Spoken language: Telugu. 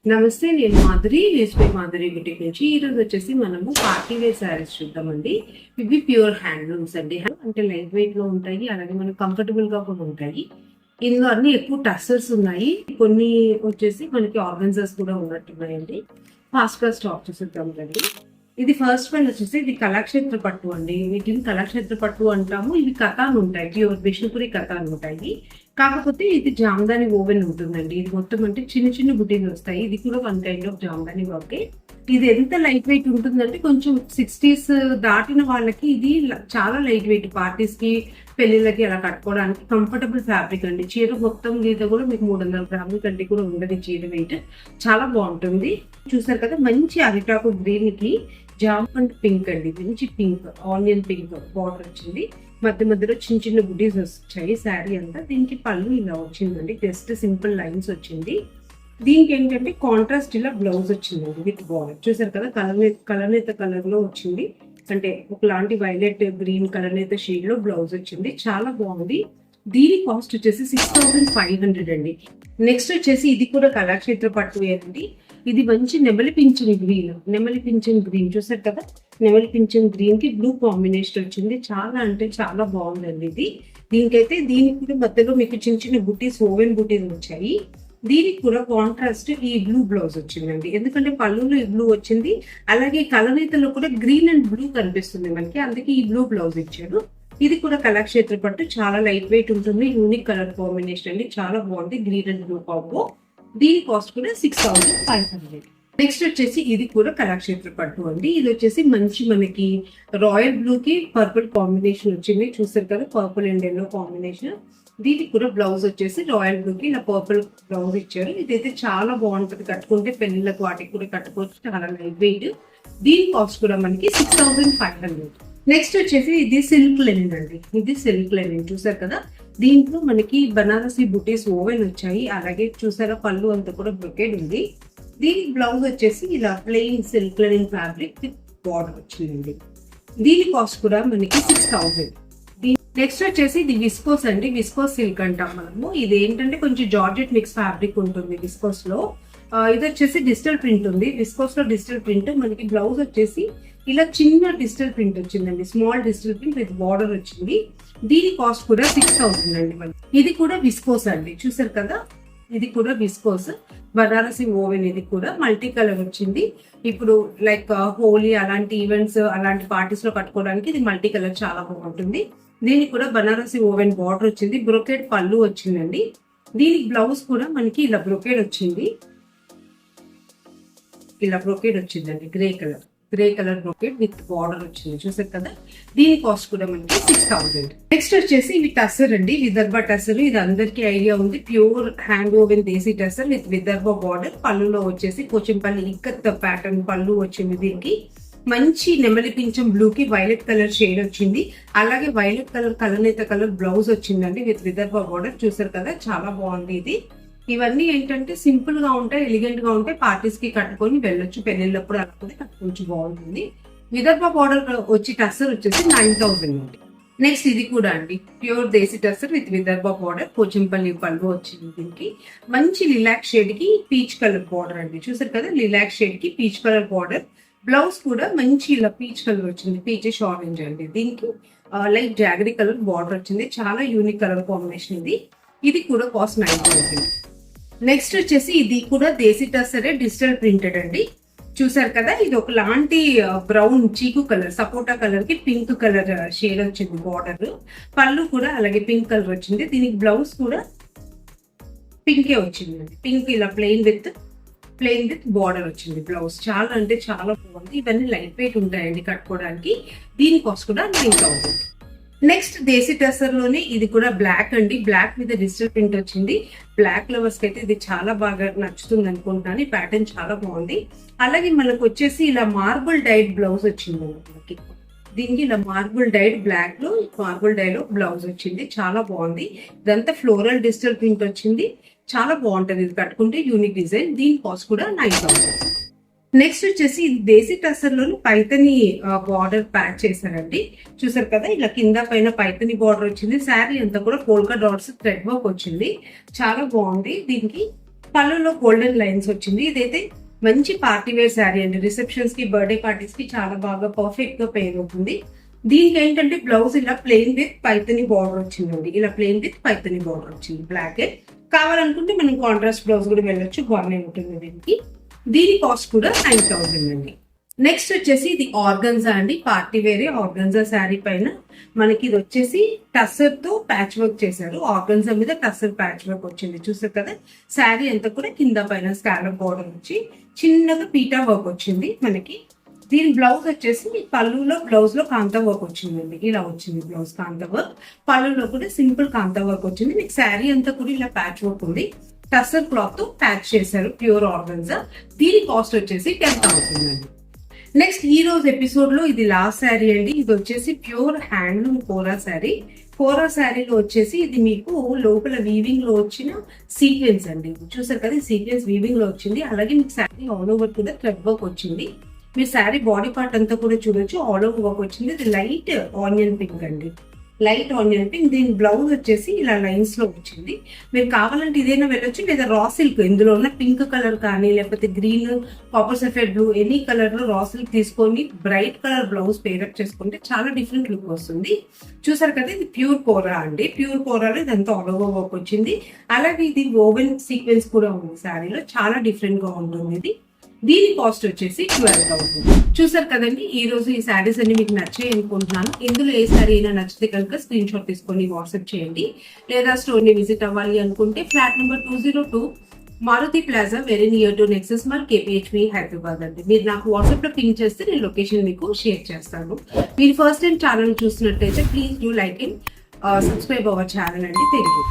నమస్తే, నేను మాధురి, ఎస్పీ మాధురి బ్యూటిక్ నుంచి. ఈ రోజు వచ్చేసి మనము పార్టీ వేర్ శారీస్ చూద్దామండి. ఇవి ప్యూర్ హ్యాండ్లూమ్స్ అండి. అంటే లైట్ వెయిట్ లో ఉంటాయి, అలాగే మనకు కంఫర్టబుల్ గా కూడా ఉంటాయి. ఇందులో అన్ని ఎక్కువ టస్సర్స్ ఉన్నాయి, కొన్ని వచ్చేసి మనకి ఆర్గన్జాస్ కూడా ఉన్నట్టున్నాయండి. ఫాస్ట్ గా స్టాక్ చేసేద్దాం రండి. ఇది ఫస్ట్ వన్ వచ్చేసి ఇది కళాక్షేత్ర పట్టు అండి. వీటిని కళాక్షేత్ర పట్టు అంటాము. ఇవి కథాన్ ఉంటాయి, ప్యూర్ బిష్ణుపురి కథాన్ ఉంటాయి. కాకపోతే ఇది జామదాని ఓవెన్ ఉంటుందండి. ఇది మొత్తం అంటే చిన్న చిన్న బుటీలు వస్తాయి. ఇది కూడా వన్ కైండ్ ఆఫ్ జామదాని వర్కే. ఇది ఎంత లైట్ వెయిట్ ఉంటుందంటే కొంచెం 60s దాటిన వాళ్ళకి ఇది చాలా లైట్ వెయిట్, పార్టీస్ కి పెళ్లిళ్ళకి అలా కట్టుకోవడానికి కంఫర్టబుల్ ఫ్యాబ్రిక్ అండి. చీర మొత్తం గీత కూడా మీకు 300 గ్రాముల కంటే కూడా ఉండదు చీర వెయిట్. చాలా బాగుంటుంది. చూసారు కదా, మంచి అరిటాకు గ్రీన్ కి జాంపండ్ పింక్ అండి, మంచి పింక్, ఆనియన్ పింక్ బార్డర్ వచ్చింది. మధ్య మధ్యలో చిన్న చిన్న బుటీస్ వచ్చాయి శారీ అంతా. దీనికి పళ్ళు ఇలా వచ్చిందండి, జస్ట్ సింపుల్ లైన్స్ వచ్చింది. దీనికి ఏంటంటే కాంట్రాస్ట్ ఇలా బ్లౌజ్ వచ్చిందండి విత్ బార్డర్. చూసారు కదా, కలనేత కలర్ లో వచ్చింది. అంటే ఒకలాంటి వైలెట్ గ్రీన్ కలనేత షేడ్ లో బ్లౌజ్ వచ్చింది. చాలా బాగుంది. దీని కాస్ట్ వచ్చేసి 6500 అండి. నెక్స్ట్ వచ్చేసి ఇది కూడా కళాక్షేత్ర పట్టు అండి. ఇది మంచి నెమలి పింఛన్ గ్రీన్ చూసారు కదా, నెమలి పింఛన్ గ్రీన్ కి బ్లూ కాంబినేషన్ వచ్చింది. చాలా అంటే చాలా బాగుందండి ఇది. దీనికి మధ్యలో మీకు చిన్న చిన్న బుటీస్, ఓవెన్ బుటీస్ వచ్చాయి. దీనికి కూడా కాంట్రాస్ట్ ఈ బ్లూ బ్లౌజ్ వచ్చిందండి. ఎందుకంటే పళ్ళులో ఈ బ్లూ వచ్చింది, అలాగే కలనేతలో కూడా గ్రీన్ అండ్ బ్లూ కనిపిస్తుంది మనకి, అందుకే ఈ బ్లూ బ్లౌజ్ ఇచ్చారు. ఇది కూడా కళాక్షేత్ర పట్టు, చాలా లైట్ వెయిట్ ఉంటుంది. యూనిక్ కలర్ కాంబినేషన్ అండి, చాలా బాగుంది. Green and blue combo. దీని కాస్ట్ కూడా 6500. నెక్స్ట్ వచ్చేసి ఇది కూడా కళాక్షేత్ర పట్టు అండి. ఇది వచ్చేసి మంచి మనకి రాయల్ బ్లూ కి పర్పుల్ కాంబినేషన్ వచ్చింది. చూసారు కదా, పర్పుల్ అండ్ ఎల్లో కాంబినేషన్. దీనికి కూడా బ్లౌజ్ వచ్చేసి రాయల్ బ్లూ కి ఇలా పర్పుల్ బ్లౌజ్ ఇచ్చారు. ఇదైతే చాలా బాగుంటుంది, కట్టుకుంటే పెళ్లిళ్ళకు వాటికి కూడా కట్టుకోవచ్చు. చాలా లైట్ వెయిట్. దీని కాస్ట్ కూడా మనకి 6500. నెక్స్ట్ వచ్చేసి ఇది సిల్క్ లెనిన్ అండి. ఇది సిల్క్ లెనిన్ చూసారు కదా, దీంట్లో మనకి బనారసి బుటీస్ ఓవెన్ వచ్చాయి. అలాగే చూసారా, పళ్ళు అంతా కూడా బ్రొకేడ్ ఉంది. దీనికి బ్లౌజ్ వచ్చేసి ఇలా plain silk linen fabric with border వచ్చిందండి. దీని కాస్ట్ కూడా మనకి 6000. నెక్స్ట్ వచ్చేసి ఇది విస్కోస్ అండి. విస్కోస్ సిల్క్ అంటాం మనము. ఇది ఏంటంటే కొంచెం జార్జెట్ మిక్స్ ఫ్యాబ్రిక్ ఉంటుంది విస్కోస్ లో. ఇది వచ్చేసి డిజిటల్ ప్రింట్ ఉంది. విస్కోస్ లో డిజిటల్ ప్రింట్. మనకి బ్లౌజ్ వచ్చేసి ఇలా చిన్న డిజిటల్ ప్రింట్ వచ్చిందండి, small digital print with border వచ్చింది. దీని కాస్ట్ కూడా 6000 అండి. ఇది కూడా విస్కోస్ అండి. చూసారు కదా, ఇది కూడా విస్కోస్ బనారసి ఓవెన్. ఇది కూడా మల్టీ కలర్ వచ్చింది. ఇప్పుడు లైక్ హోలీ అలాంటి ఈవెంట్స్, అలాంటి పార్టీస్ లో కట్టుకోవడానికి ఇది మల్టీ కలర్ చాలా బాగుంటుంది. దీనికి కూడా బనారసి ఓవెన్ బార్డర్ వచ్చింది. బ్రొకేడ్ పళ్ళు వచ్చిందండి. దీనికి బ్లౌజ్ కూడా మనకి ఇలా బ్రొకేడ్ వచ్చింది. ఇలా బ్రొకేడ్ వచ్చిందండి, grey colour brocade with border వచ్చింది. చూసారు కదా, దీని కాస్ట్ కూడా మనకి 6000. నెక్స్ట్ వచ్చేసి ఇవి టస్సర్ అండి, విదర్భ టస్సర్. ఇది అందరికీ ఐడియా ఉంది. Pure hand woven desi tussar with Vidarbha border. పళ్ళులో వచ్చేసి పోచంపల్లి ఇక్కత్ ప్యాటర్న్ పళ్ళు వచ్చింది. దీనికి మంచి నెమలి పింఛం బ్లూ కి వైలెట్ కలర్ షేడ్ వచ్చింది. అలాగే వైలెట్ కలర్ కలనేత కలర్ బ్లౌజ్ వచ్చిందండి విత్ విదర్భ బార్డర్. చూసారు కదా, చాలా బాగుంది ఇది. ఇవన్నీ ఏంటంటే సింపుల్ గా ఉంటాయి, ఎలిగెంట్ గా ఉంటాయి. పార్టీస్ కి కట్టుకొని వెళ్ళొచ్చు, పెళ్లిళ్ళప్పుడు అలాగే కట్టుకోవచ్చు, బాగుంటుంది. విదర్భ బార్డర్ వచ్చి టస్సర్ వచ్చేసి 9000 అండి. నెక్స్ట్ ఇది కూడా అండి, pure desi tussar with Vidarbha border. Pochampally పళ్ళు వచ్చింది. దీనికి మంచి లిలాక్ షేడ్ కి పీచ్ కలర్ బార్డర్ అండి. చూసారు కదా, లిలాక్ షేడ్ కి పీచ్ కలర్ బార్డర్. బ్లౌజ్ కూడా మంచి ఇలా పీచ్ కలర్ వచ్చింది, పీచెస్ ఆరెంజ్ అండి. దీనికి లైట్ జాగరీ కలర్ బార్డర్ వచ్చింది. చాలా యూనిక్ కలర్ కాంబినేషన్ ఇది. ఇది కూడా కాస్ట్ 9000. నెక్స్ట్ వచ్చేసి ఇది కూడా దేశీ టస్సరే, డిజిటల్ ప్రింటెడ్ అండి. చూసారు కదా, ఇది ఒకలాంటి బ్రౌన్ చీకు కలర్, సపోటా కలర్ కి పింక్ కలర్ షేడ్ వచ్చింది బార్డర్. పళ్ళు కూడా అలాగే పింక్ కలర్ వచ్చింది. దీనికి బ్లౌజ్ కూడా పింకే వచ్చిందండి. పింక్ ఇలా ప్లెయిన్ విత్ బార్డర్ వచ్చింది బ్లౌజ్. చాలా అంటే చాలా బాగుంది. ఇవన్నీ లైట్ వెయిట్ ఉంటాయండి కట్టుకోవడానికి. దీని కాస్ట్ కూడా 9000. నెక్స్ట్ దేశీ టస్సర్ లోనే ఇది కూడా బ్లాక్ అండి. బ్లాక్ మీద డిజిటల్ ప్రింట్ వచ్చింది. బ్లాక్ లవర్స్ కి అయితే ఇది చాలా బాగా నచ్చుతుంది అనుకుంటున్నాను. ఈ ప్యాటర్న్ చాలా బాగుంది. అలాగే మనకు వచ్చేసి ఇలా మార్బుల్ డైడ్ బ్లౌజ్ వచ్చింది మనకి. దీనికి ఇలా మార్బుల్ డైడ్ బ్లాక్ లో మార్బుల్ డై లో బ్లౌజ్ వచ్చింది. చాలా బాగుంది. ఇదంతా ఫ్లోరల్ డిజిటల్ ప్రింట్ వచ్చింది. చాలా బాగుంటది, ఇది కట్టుకుంటే యూనిక్ డిజైన్. దీని కాస్ట్ కూడా 9000. నెక్స్ట్ వచ్చేసి ఇది దేశీ టస్సర్ లోని పైతని బార్డర్ ప్యాక్ చేశారండి. చూసారు కదా, ఇలా కింద పైన పైతని బార్డర్ వచ్చింది. శారీ అంతా కూడా పోల్కా డాట్స్ థ్రెడ్ వర్క్ వచ్చింది. చాలా బాగుంది. దీనికి పళ్ళులో గోల్డెన్ లైన్స్ వచ్చింది. ఇదైతే మంచి పార్టీ వేర్ శారీ అండి. రిసెప్షన్స్ కి, బర్త్డే పార్టీస్ కి చాలా బాగా పర్ఫెక్ట్ గా పెయిన్ అవుతుంది. దీనికి ఏంటంటే బ్లౌజ్ ఇలా ప్లెయిన్ విత్ పైతని బార్డర్ వచ్చిందండి. ఇలా ప్లెయిన్ విత్ పైతని బార్డర్ వచ్చింది బ్లాక్. కావాలనుకుంటే మనం కాంట్రాస్ట్ బ్లౌజ్ కూడా వెళ్ళొచ్చు, బాగానే ఉంటుంది దీనికి. దీని కాస్ట్ కూడా 9,000 అండి. నెక్స్ట్ వచ్చేసి ఇది ఆర్గన్జా అండి. పార్టీ వేరే ఆర్గన్జా శారీ పైన మనకి ఇది వచ్చేసి టస్సర్ తో ప్యాచ్ వర్క్ చేశారు. ఆర్గన్జా మీద టస్సర్ ప్యాచ్ వర్క్ వచ్చింది, చూసారు కదా. శారీ అంతా కూడా కింద పైన స్కాలప్ బోర్డర్ వచ్చి చిన్నగా పీటా వర్క్ వచ్చింది మనకి. దీని బ్లౌజ్ వచ్చేసి మీ పళ్ళులో బ్లౌజ్ లో కాంతా వర్క్ వచ్చిందండి. ఇలా వచ్చింది బ్లౌజ్ కాంతా వర్క్. పళ్ళులో కూడా సింపుల్ కాంతా వర్క్ వచ్చింది. మీకు శారీ అంతా కూడా ఇలా ప్యాచ్ వర్క్ ఉంది. టస్సర్ క్లాత్ తో ప్యాచ్ చేశారు, ప్యూర్ ఆర్గన్జా. దీని కాస్ట్ వచ్చేసి 10,000 అండి. నెక్స్ట్ ఈ రోజు ఎపిసోడ్ లో ఇది లాస్ట్ శారీ అండి. ఇది వచ్చేసి ప్యూర్ హ్యాండ్లూమ్ కోరా శారీ. కోరా శారీలో వచ్చేసి ఇది మీకు లోపల వీవింగ్ లో వచ్చిన సీక్వెన్స్ అండి. చూసారు కదా, సీక్వెన్స్ వీవింగ్ లో వచ్చింది. అలాగే మీకు శారీ ఆల్ ఓవర్ కూడా థ్రెడ్ వర్క్ వచ్చింది. మీరు శారీ బాడీ పార్ట్ అంతా కూడా చూడొచ్చు, ఆల్ ఓవర్ వర్క్ వచ్చింది. ఇది లైట్ ఆనియన్ పింక్ అండి, లైట్ ఆనియన్ పింక్. దీని బ్లౌజ్ వచ్చేసి ఇలా లైన్స్ లో వచ్చింది. మీరు కావాలంటే ఇదైనా వెళ్ళొచ్చు, లేదా రా సిల్క్ ఇందులో ఉన్న పింక్ కలర్ కానీ లేకపోతే green, copper sulphate blue, any colour లో రా సిల్క్ తీసుకొని బ్రైట్ కలర్ బ్లౌజ్ పేరప్ చేసుకుంటే చాలా డిఫరెంట్ లుక్ వస్తుంది. చూసారు కదా, ఇది ప్యూర్ కోరా అండి. ప్యూర్ కోరాలో ఇదంతా ఆల్ ఓవర్ వర్క్ వచ్చింది. అలాగే ఇది ఓవెన్ సీక్వెన్స్ కూడా ఉంది శారీలో, చాలా డిఫరెంట్ గా ఉంటుంది ఇది. దీని కాస్ట్ వచ్చేసి 12,000. చూసారు కదండి, ఈ రోజు ఈ శారీస్ అన్ని మీకు నచ్చాయి అనుకుంటున్నాను. ఇందులో ఏ శారీ అయినా నచ్చితే కనుక స్క్రీన్ షాట్ తీసుకొని వాట్సాప్ చేయండి. లేదా స్టోర్ ని విజిట్ అవ్వాలి అనుకుంటే flat number 202 Maruti Plaza, very near to Nexus mark, KPHP, Hyderabad అండి. మీరు నాకు వాట్సాప్ లో పింక్ చేస్తే నేను లొకేషన్ మీకు షేర్ చేస్తాను. మీరు ఫస్ట్ టైం ఛానల్ చూస్తున్నట్టయితే please do like and subscribe our channel అండి. Thank you.